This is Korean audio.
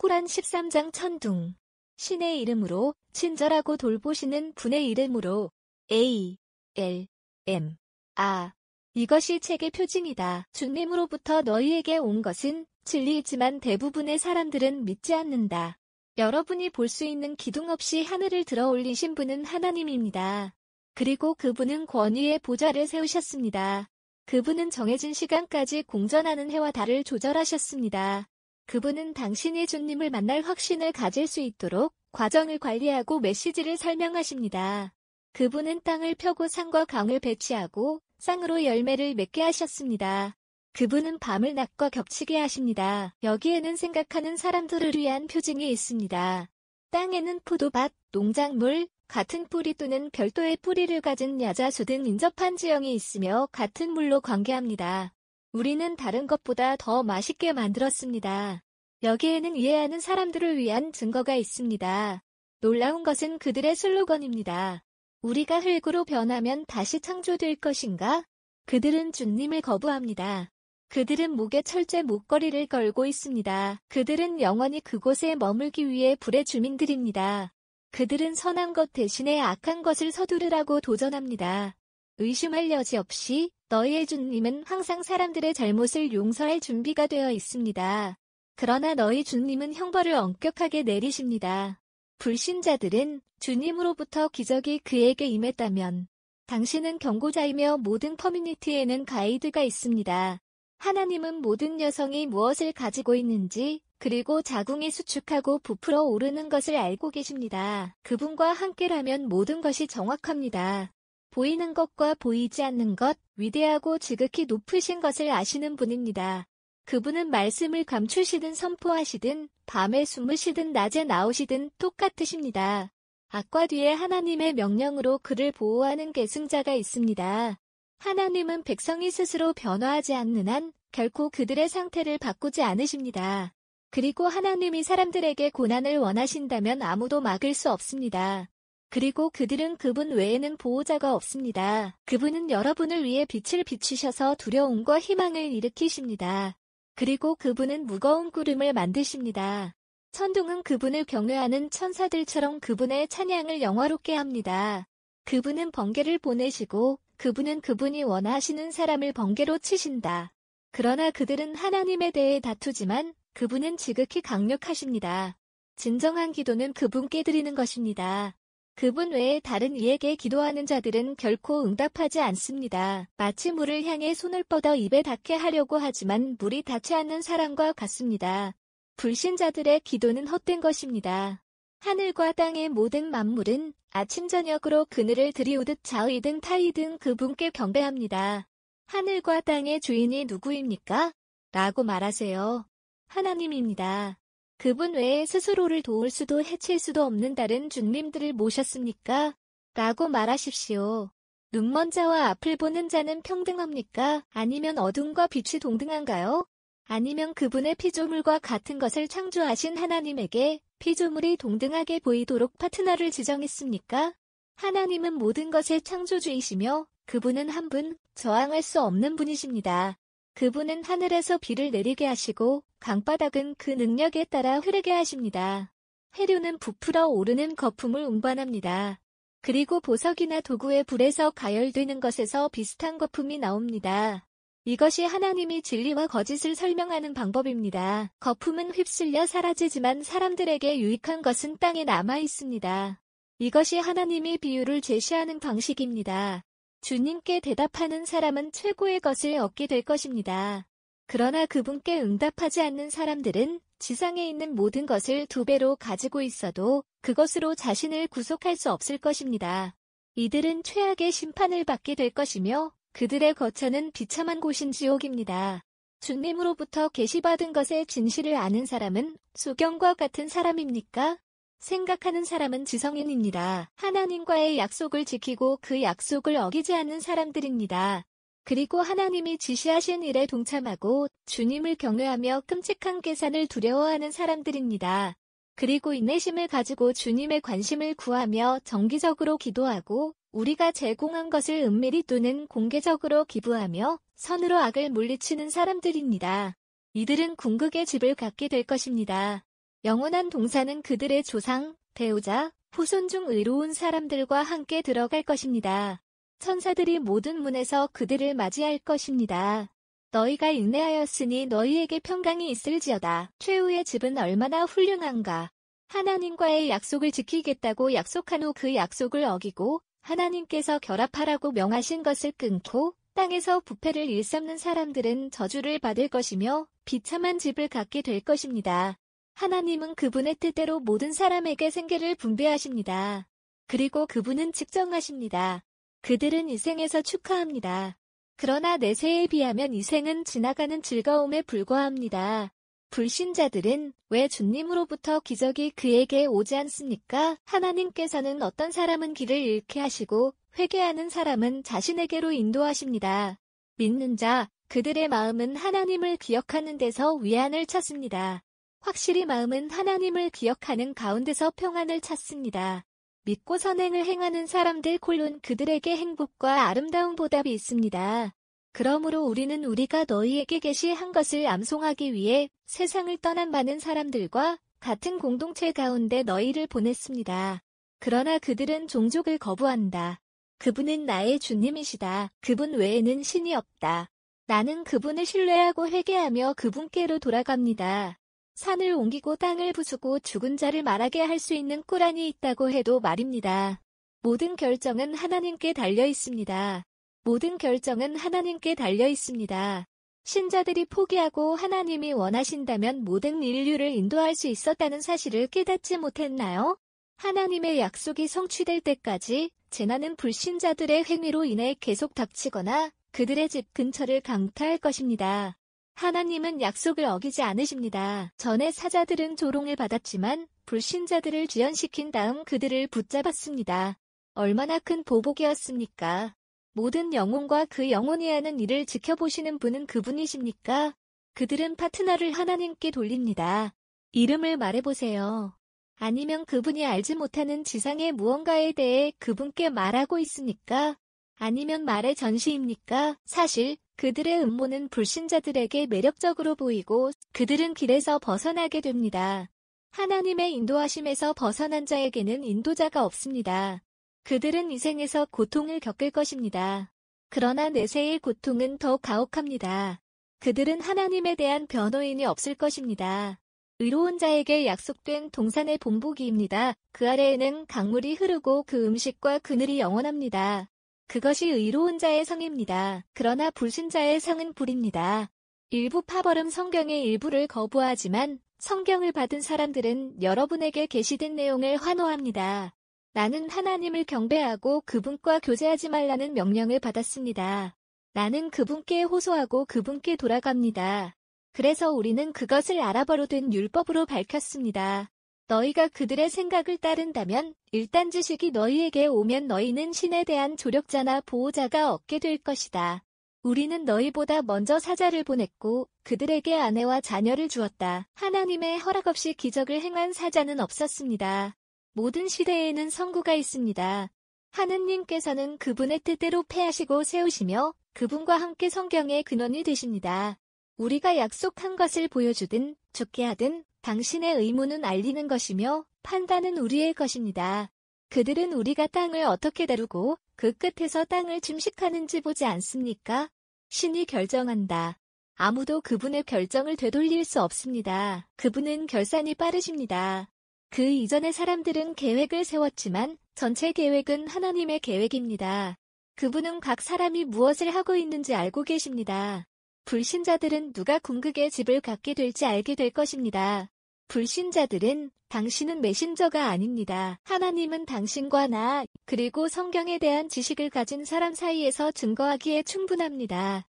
꾸란 13장 천둥. 신의 이름으로, 친절하고 돌보시는 분의 이름으로. A, L, M, A. 이것이 책의 표징이다. 주님으로부터 너희에게 온 것은 진리이지만 대부분의 사람들은 믿지 않는다. 여러분이 볼 수 있는 기둥 없이 하늘을 들어 올리신 분은 하나님입니다. 그리고 그분은 권위의 보좌를 세우셨습니다. 그분은 정해진 시간까지 공전하는 해와 달을 조절하셨습니다. 그분은 당신이 주님을 만날 확신을 가질 수 있도록 과정을 관리하고 메시지를 설명하십니다. 그분은 땅을 펴고 산과 강을 배치하고 쌍으로 열매를 맺게 하셨습니다. 그분은 밤을 낮과 겹치게 하십니다. 여기에는 생각하는 사람들을 위한 표징이 있습니다. 땅에는 포도밭, 농작물, 같은 뿌리 또는 별도의 뿌리를 가진 야자수 등 인접한 지형이 있으며 같은 물로 관계합니다. 우리는 다른 것보다 더 맛있게 만들었습니다. 여기에는 이해하는 사람들을 위한 증거가 있습니다. 놀라운 것은 그들의 슬로건입니다. 우리가 흙으로 변하면 다시 창조될 것인가? 그들은 주님을 거부합니다. 그들은 목에 철제 목걸이를 걸고 있습니다. 그들은 영원히 그곳에 머물기 위해 불의 주민들입니다. 그들은 선한 것 대신에 악한 것을 서두르라고 도전합니다. 의심할 여지 없이 너희의 주님은 항상 사람들의 잘못을 용서할 준비가 되어 있습니다. 그러나 너희 주님은 형벌을 엄격하게 내리십니다. 불신자들은 주님으로부터 기적이 그에게 임했다면 당신은 경고자이며 모든 커뮤니티에는 가이드가 있습니다. 하나님은 모든 여성이 무엇을 가지고 있는지 그리고 자궁이 수축하고 부풀어 오르는 것을 알고 계십니다. 그분과 함께라면 모든 것이 정확합니다. 보이는 것과 보이지 않는 것, 위대하고 지극히 높으신 것을 아시는 분입니다. 그분은 말씀을 감추시든 선포하시든 밤에 숨으시든 낮에 나오시든 똑같으십니다. 악과 뒤에 하나님의 명령으로 그를 보호하는 계승자가 있습니다. 하나님은 백성이 스스로 변화하지 않는 한 결코 그들의 상태를 바꾸지 않으십니다. 그리고 하나님이 사람들에게 고난을 원하신다면 아무도 막을 수 없습니다. 그리고 그들은 그분 외에는 보호자가 없습니다. 그분은 여러분을 위해 빛을 비추셔서 두려움과 희망을 일으키십니다. 그리고 그분은 무거운 구름을 만드십니다. 천둥은 그분을 경외하는 천사들처럼 그분의 찬양을 영화롭게 합니다. 그분은 번개를 보내시고 그분은 그분이 원하시는 사람을 번개로 치신다. 그러나 그들은 하나님에 대해 다투지만 그분은 지극히 강력하십니다. 진정한 기도는 그분께 드리는 것입니다. 그분 외에 다른 이에게 기도하는 자들은 결코 응답하지 않습니다. 마치 물을 향해 손을 뻗어 입에 닿게 하려고 하지만 물이 닿지 않는 사람과 같습니다. 불신자들의 기도는 헛된 것입니다. 하늘과 땅의 모든 만물은 아침 저녁으로 그늘을 들이우듯 좌의든 타의든 그분께 경배합니다. 하늘과 땅의 주인이 누구입니까? 라고 말하세요. 하나님입니다. 그분 외에 스스로를 도울 수도 해칠 수도 없는 다른 주님들을 모셨습니까? 라고 말하십시오. 눈먼 자와 앞을 보는 자는 평등합니까? 아니면 어둠과 빛이 동등한가요? 아니면 그분의 피조물과 같은 것을 창조하신 하나님에게 피조물이 동등하게 보이도록 파트너를 지정했습니까? 하나님은 모든 것의 창조주이시며 그분은 한 분, 저항할 수 없는 분이십니다. 그분은 하늘에서 비를 내리게 하시고 강바닥은 그 능력에 따라 흐르게 하십니다. 해류는 부풀어 오르는 거품을 운반합니다. 그리고 보석이나 도구의 불에서 가열되는 것에서 비슷한 거품이 나옵니다. 이것이 하나님이 진리와 거짓을 설명하는 방법입니다. 거품은 휩쓸려 사라지지만 사람들에게 유익한 것은 땅에 남아 있습니다. 이것이 하나님이 비유를 제시하는 방식입니다. 주님께 대답하는 사람은 최고의 것을 얻게 될 것입니다. 그러나 그분께 응답하지 않는 사람들은 지상에 있는 모든 것을 2배로 가지고 있어도 그것으로 자신을 구속할 수 없을 것입니다. 이들은 최악의 심판을 받게 될 것이며 그들의 거처는 비참한 곳인 지옥입니다. 주님으로부터 계시받은 것의 진실을 아는 사람은 소경과 같은 사람입니까? 생각하는 사람은 지성인입니다. 하나님과의 약속을 지키고 그 약속을 어기지 않는 사람들입니다. 그리고 하나님이 지시하신 일에 동참하고 주님을 경외하며 끔찍한 계산을 두려워하는 사람들입니다. 그리고 인내심을 가지고 주님의 관심을 구하며 정기적으로 기도하고 우리가 제공한 것을 은밀히 또는 공개적으로 기부하며 선으로 악을 물리치는 사람들입니다. 이들은 궁극의 집을 갖게 될 것입니다. 영원한 동산은 그들의 조상, 배우자, 후손 중 의로운 사람들과 함께 들어갈 것입니다. 천사들이 모든 문에서 그들을 맞이할 것입니다. 너희가 인내하였으니 너희에게 평강이 있을지어다. 최후의 집은 얼마나 훌륭한가. 하나님과의 약속을 지키겠다고 약속한 후 그 약속을 어기고 하나님께서 결합하라고 명하신 것을 끊고 땅에서 부패를 일삼는 사람들은 저주를 받을 것이며 비참한 집을 갖게 될 것입니다. 하나님은 그분의 뜻대로 모든 사람에게 생계를 분배하십니다. 그리고 그분은 측정하십니다. 그들은 이 생에서 축하합니다. 그러나 내세에 비하면 이 생은 지나가는 즐거움에 불과합니다. 불신자들은 왜 주님으로부터 기적이 그에게 오지 않습니까? 하나님께서는 어떤 사람은 길을 잃게 하시고 회개하는 사람은 자신에게로 인도하십니다. 믿는 자, 그들의 마음은 하나님을 기억하는 데서 위안을 찾습니다. 확실히 마음은 하나님을 기억하는 가운데서 평안을 찾습니다. 믿고 선행을 행하는 사람들 그들에게 행복과 아름다운 보답이 있습니다. 그러므로 우리는 우리가 너희에게 계시한 것을 암송하기 위해 세상을 떠난 많은 사람들과 같은 공동체 가운데 너희를 보냈습니다. 그러나 그들은 종족을 거부한다. 그분은 나의 주님이시다. 그분 외에는 신이 없다. 나는 그분을 신뢰하고 회개하며 그분께로 돌아갑니다. 산을 옮기고 땅을 부수고 죽은 자를 말하게 할 수 있는 꾸란이 있다고 해도 말입니다. 모든 결정은 하나님께 달려 있습니다. 모든 결정은 하나님께 달려 있습니다. 신자들이 포기하고 하나님이 원하신다면 모든 인류를 인도할 수 있었다는 사실을 깨닫지 못했나요? 하나님의 약속이 성취될 때까지 재난은 불신자들의 행위로 인해 계속 닥치거나 그들의 집 근처를 강타할 것입니다. 하나님은 약속을 어기지 않으십니다. 전에 사자들은 조롱을 받았지만 불신자들을 지연시킨 다음 그들을 붙잡았습니다. 얼마나 큰 보복이었습니까? 모든 영혼과 그 영혼이 하는 일을 지켜보시는 분은 그분이십니까? 그들은 파트너를 하나님께 돌립니다. 이름을 말해보세요. 아니면 그분이 알지 못하는 지상의 무언가에 대해 그분께 말하고 있습니까? 아니면 말의 전시입니까? 사실 그들의 음모는 불신자들에게 매력적으로 보이고 그들은 길에서 벗어나게 됩니다. 하나님의 인도하심에서 벗어난 자에게는 인도자가 없습니다. 그들은 이 생에서 고통을 겪을 것입니다. 그러나 내세의 고통은 더 가혹합니다. 그들은 하나님에 대한 변호인이 없을 것입니다. 의로운 자에게 약속된 동산의 본보기입니다. 그 아래에는 강물이 흐르고 그 음식과 그늘이 영원합니다. 그것이 의로운 자의 성입니다. 그러나 불신자의 성은 불입니다. 일부 파벌음 성경의 일부를 거부하지만 성경을 받은 사람들은 여러분에게 게시된 내용을 환호합니다. 나는 하나님을 경배하고 그분과 교제하지 말라는 명령을 받았습니다. 나는 그분께 호소하고 그분께 돌아갑니다. 그래서 우리는 그것을 아랍어로 된 율법으로 밝혔습니다. 너희가 그들의 생각을 따른다면 일단 지식이 너희에게 오면 너희는 신에 대한 조력자나 보호자가 얻게 될 것이다. 우리는 너희보다 먼저 사자를 보냈고 그들에게 아내와 자녀를 주었다. 하나님의 허락 없이 기적을 행한 사자는 없었습니다. 모든 시대에는 선구가 있습니다. 하느님께서는 그분의 뜻대로 패하시고 세우시며 그분과 함께 성경의 근원이 되십니다. 우리가 약속한 것을 보여주든 죽게 하든 당신의 의무는 알리는 것이며 판단은 우리의 것입니다. 그들은 우리가 땅을 어떻게 다루고 그 끝에서 땅을 침식하는지 보지 않습니까? 신이 결정한다. 아무도 그분의 결정을 되돌릴 수 없습니다. 그분은 결산이 빠르십니다. 그 이전의 사람들은 계획을 세웠지만 전체 계획은 하나님의 계획입니다. 그분은 각 사람이 무엇을 하고 있는지 알고 계십니다. 불신자들은 누가 궁극의 집을 갖게 될지 알게 될 것입니다. 불신자들은 당신은 메신저가 아닙니다. 하나님은 당신과 나 그리고 성경에 대한 지식을 가진 사람 사이에서 증거하기에 충분합니다.